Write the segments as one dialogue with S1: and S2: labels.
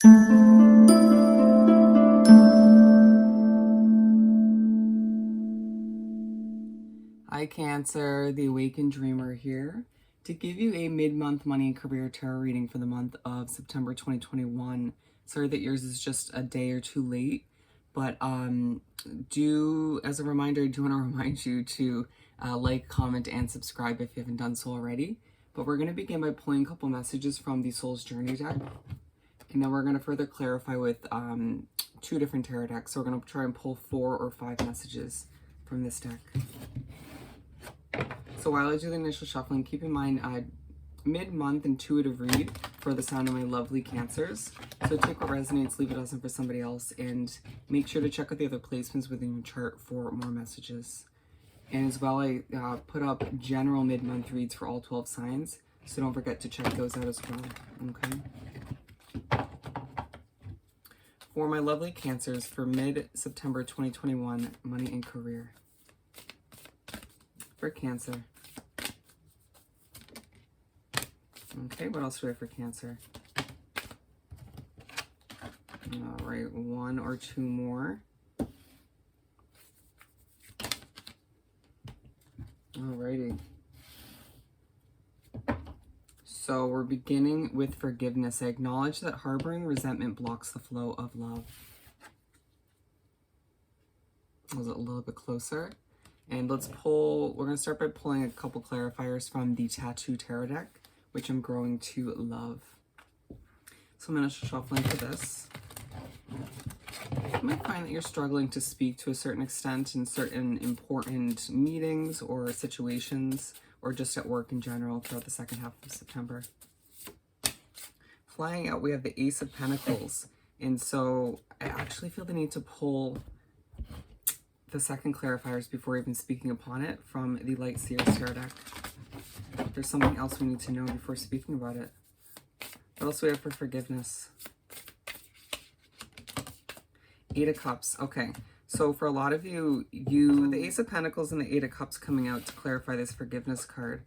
S1: Hi Cancer, the Awakened Dreamer here to give you a mid-month money and career tarot reading for the month of September 2021. Sorry that yours is just a day or two late, but as a reminder, I do want to remind you to like, comment, and subscribe if you haven't done so already. But we're going to begin by pulling a couple messages from the Soul's Journey deck, and then we're going to further clarify with two different tarot decks. So we're going to try and pull 4 or 5 messages from this deck. So while I do the initial shuffling, keep in mind mid-month intuitive read for the sign of my lovely Cancers. So take what resonates, leave it doesn't for somebody else, and make sure to check out the other placements within your chart for more messages. And as well, I put up general mid-month reads for all 12 signs, so don't forget to check those out as well, okay? For my lovely Cancers for mid-September 2021, money and career. For Cancer. Okay, what else do we have for Cancer? All right, 1 or 2 more. Alrighty. So we're beginning with forgiveness. I acknowledge that harboring resentment blocks the flow of love. Was it a little bit closer? And let's pull, we're going to start by pulling a couple clarifiers from the Tattoo Tarot deck, which I'm growing to love. So I'm going to shuffle into this. You might find that you're struggling to speak to a certain extent in certain important meetings or situations, or just at work in general throughout the second half of September. Flying out, we have the Ace of Pentacles. And so I actually feel the need to pull the second clarifiers before even speaking upon it from the Light Seers Tarot deck. There's something else we need to know before speaking about it. What else do we have for forgiveness? 8 of Cups. Okay, so for a lot of you, the Ace of Pentacles and the 8 of Cups coming out to clarify this forgiveness card.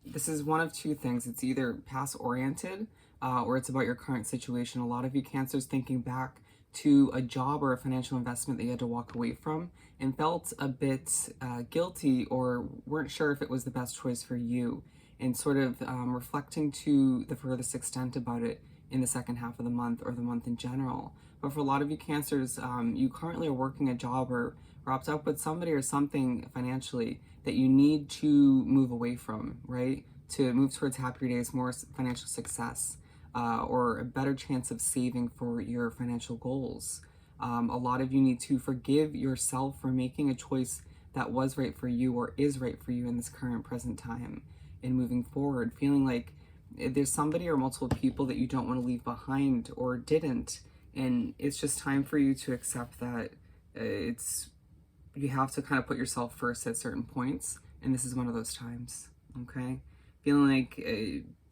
S1: This is one of two things. It's either past oriented or it's about your current situation. A lot of you Cancers thinking back to a job or a financial investment that you had to walk away from and felt a bit guilty or weren't sure if it was the best choice for you, and sort of reflecting to the furthest extent about it in the second half of the month or the month in general. But for a lot of you Cancers, you currently are working a job or wrapped up with somebody or something financially that you need to move away from, right? To move towards happier days, more financial success. Or a better chance of saving for your financial goals. A lot of you need to forgive yourself for making a choice that was right for you or is right for you in this current present time and moving forward, feeling like there's somebody or multiple people that you don't want to leave behind or didn't, and it's just time for you to accept that you have to kind of put yourself first at certain points, and this is one of those times, okay? Feeling like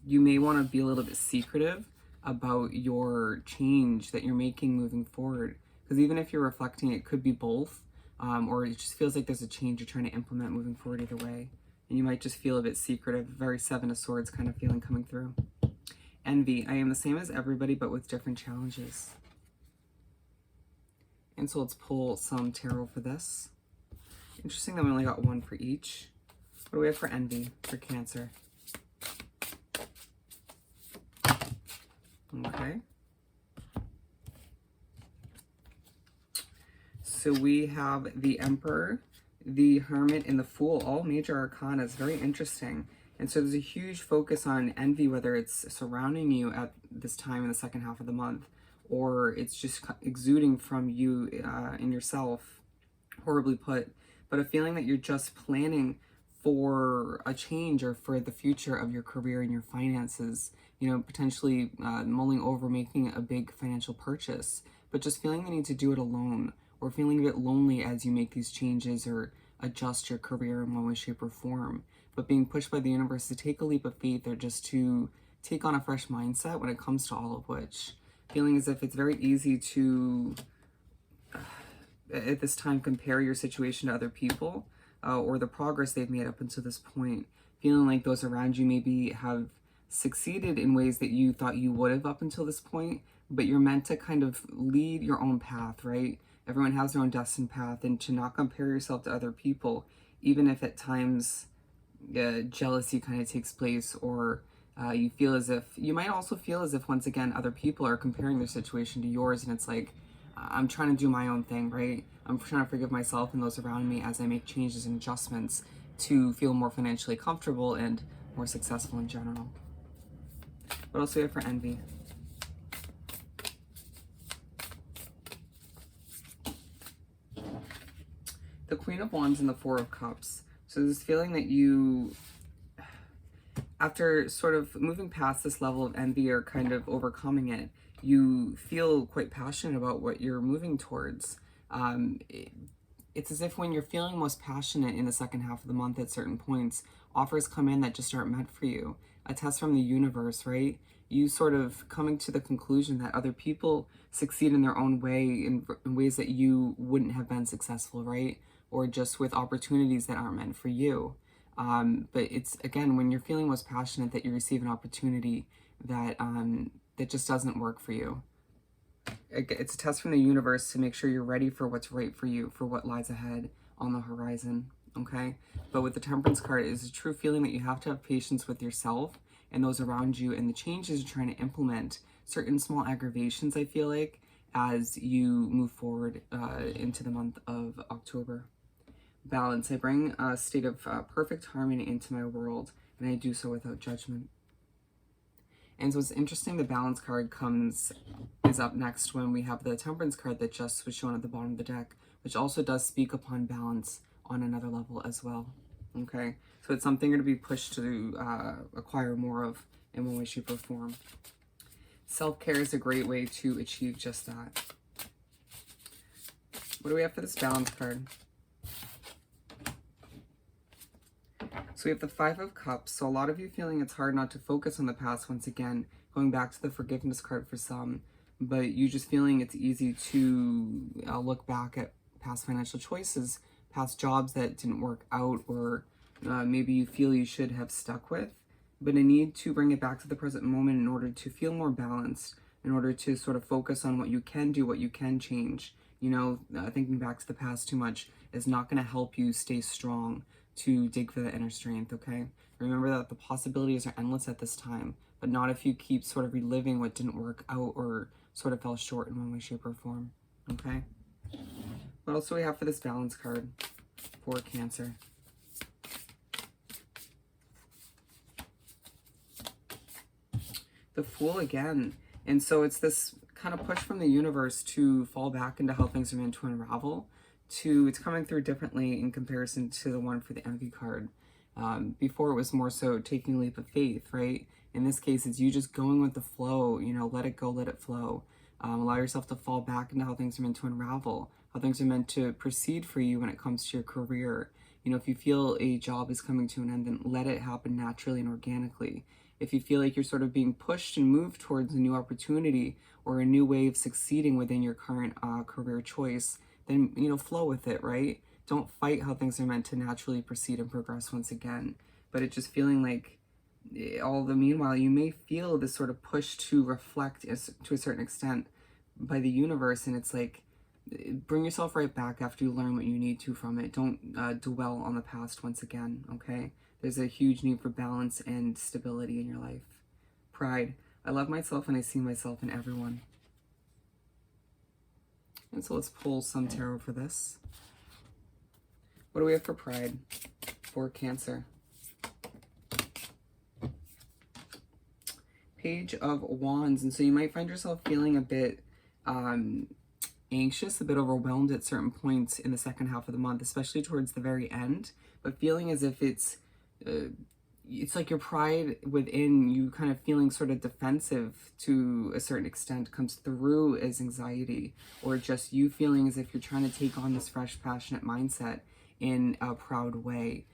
S1: you may want to be a little bit secretive about your change that you're making moving forward. Because even if you're reflecting, it could be both. Or it just feels like there's a change you're trying to implement moving forward either way. And you might just feel a bit secretive, very 7 of Swords kind of feeling coming through. Envy. I am the same as everybody, but with different challenges. And so let's pull some tarot for this. Interesting that we only got 1 for each. What do we have for envy, for Cancer? Okay. So we have the Emperor, the Hermit, and the Fool, all major arcana. It's very interesting. And so there's a huge focus on envy, whether it's surrounding you at this time in the second half of the month, or it's just exuding from you in yourself, horribly put, but a feeling that you're just planning for a change or for the future of your career and your finances, you know, potentially mulling over making a big financial purchase, but just feeling the need to do it alone, or feeling a bit lonely as you make these changes or adjust your career in one way, shape, or form, but being pushed by the universe to take a leap of faith or just to take on a fresh mindset when it comes to all of which. Feeling as if it's very easy to, at this time, compare your situation to other people or the progress they've made up until this point. Feeling like those around you maybe have succeeded in ways that you thought you would have up until this point, but you're meant to kind of lead your own path, right? Everyone has their own destined path, and to not compare yourself to other people, even if at times jealousy kind of takes place, or you feel as if, you might also feel as if, once again, other people are comparing their situation to yours, and it's like, I'm trying to do my own thing, right? I'm trying to forgive myself and those around me as I make changes and adjustments to feel more financially comfortable and more successful in general. What else do we have for envy? The Queen of Wands and the Four of Cups. So this feeling that you, after sort of moving past this level of envy or kind of overcoming it, you feel quite passionate about what you're moving towards. It's as if when you're feeling most passionate in the second half of the month at certain points, offers come in that just aren't meant for you. A test from the universe, right? You sort of coming to the conclusion that other people succeed in their own way, in ways that you wouldn't have been successful, right? Or just with opportunities that aren't meant for you. But it's, again, when you're feeling most passionate, that you receive an opportunity that that just doesn't work for you. It's a test from the universe to make sure you're ready for what's right for you, for what lies ahead on the horizon, okay? But with the Temperance card, it's a true feeling that you have to have patience with yourself and those around you, and the changes you're trying to implement, certain small aggravations, I feel like, as you move forward into the month of October. Balance. I bring a state of perfect harmony into my world, and I do so without judgment. And so it's interesting, the Balance card is up next when we have the Temperance card that just was shown at the bottom of the deck, which also does speak upon balance on another level as well. Okay, so it's something you're going to be pushed to acquire more of in one way, shape, or form. Self-care is a great way to achieve just that. What do we have for this Balance card? So we have the Five of Cups. So a lot of you feeling it's hard not to focus on the past, once again, going back to the Forgiveness card for some, but you just feeling it's easy to look back at past financial choices, past jobs that didn't work out, or maybe you feel you should have stuck with, but a need to bring it back to the present moment in order to feel more balanced, in order to sort of focus on what you can do, what you can change. You know, thinking back to the past too much is not going to help you stay strong to dig for the inner strength, okay? Remember that the possibilities are endless at this time, but not if you keep sort of reliving what didn't work out or sort of fell short in one way, shape, or form, okay? What else do we have for this Balance card for Cancer? The Fool again. And so it's this kind of push from the universe to fall back into how things are meant to unravel. It's coming through differently in comparison to the one for the Envy card. Before it was more so taking a leap of faith, right? In this case, it's you just going with the flow, you know, let it go, let it flow. Allow yourself to fall back into how things are meant to unravel, how things are meant to proceed for you when it comes to your career. You know, if you feel a job is coming to an end, then let it happen naturally and organically. If you feel like you're sort of being pushed and moved towards a new opportunity or a new way of succeeding within your current career choice, then, you know, flow with it, right? Don't fight how things are meant to naturally proceed and progress once again. But it's just feeling like, all the meanwhile, you may feel this sort of push to reflect to a certain extent by the universe. And it's like, bring yourself right back after you learn what you need to from it. Don't dwell on the past once again, okay? There's a huge need for balance and stability in your life. Pride. I love myself and I see myself in everyone. And so let's pull some tarot for this. What do we have for Pride for Cancer? Page of Wands. And so you might find yourself feeling a bit anxious, a bit overwhelmed at certain points in the second half of the month, especially towards the very end, but feeling as if it's like your pride within you kind of feeling sort of defensive to a certain extent comes through as anxiety, or just you feeling as if you're trying to take on this fresh, passionate mindset in a proud way.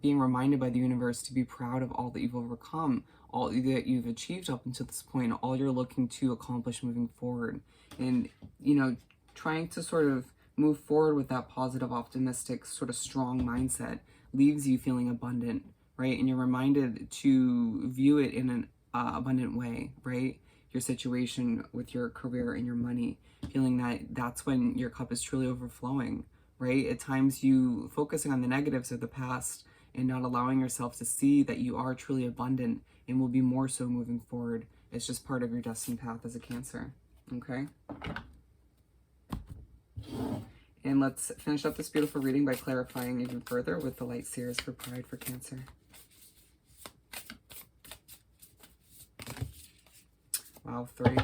S1: Being reminded by the universe to be proud of all that you've overcome, all that you've achieved up until this point, all you're looking to accomplish moving forward. And, you know, trying to sort of move forward with that positive, optimistic, sort of strong mindset leaves you feeling abundant, right? And you're reminded to view it in an abundant way, right? your situation with your career and your money, feeling that that's when your cup is truly overflowing, right? At times you focusing on the negatives of the past and not allowing yourself to see that you are truly abundant and will be more so moving forward. It's just part of your destined path as a Cancer, okay? And let's finish up this beautiful reading by clarifying even further with the Light Seers for Pride for Cancer. Wow, 3.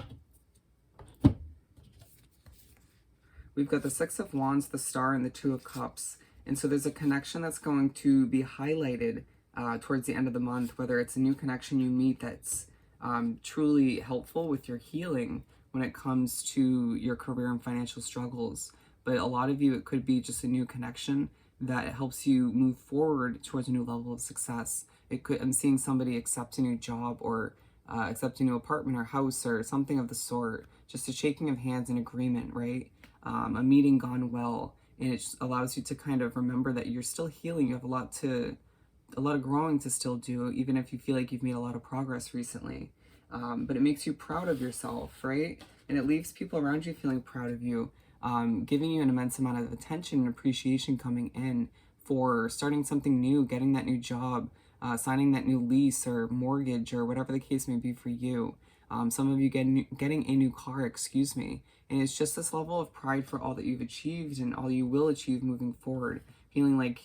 S1: We've got the Six of Wands, the Star, and the Two of Cups. And so there's a connection that's going to be highlighted towards the end of the month, whether it's a new connection you meet that's truly helpful with your healing when it comes to your career and financial struggles. But a lot of you, it could be just a new connection that helps you move forward towards a new level of success. I'm seeing somebody accept a new job or accept a new apartment or house or something of the sort. Just a shaking of hands in agreement, right? A meeting gone well, and it just allows you to kind of remember that you're still healing. You have a lot of growing to still do, even if you feel like you've made a lot of progress recently. But it makes you proud of yourself, right? And it leaves people around you feeling proud of you, giving you an immense amount of attention and appreciation coming in for starting something new, getting that new job, signing that new lease or mortgage or whatever the case may be for you. Some of you getting a new car, excuse me. And it's just this level of pride for all that you've achieved and all you will achieve moving forward. Feeling like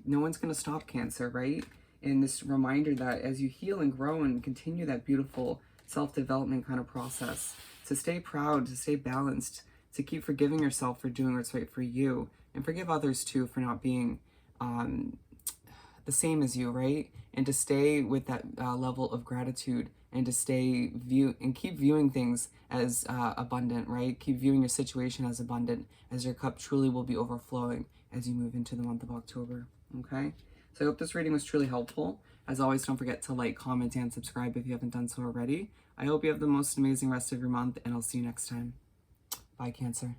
S1: no one's going to stop, Cancer, right? And this reminder that as you heal and grow and continue that beautiful self-development kind of process, to stay proud, to stay balanced, to keep forgiving yourself for doing what's right for you, and forgive others too for not being the same as you, right? And to stay with that level of gratitude, and to keep viewing things as abundant, right? Keep viewing your situation as abundant, as your cup truly will be overflowing as you move into the month of October, okay? So I hope this reading was truly helpful. As always, don't forget to like, comment, and subscribe if you haven't done so already. I hope you have the most amazing rest of your month, and I'll see you next time. Bye, Cancer.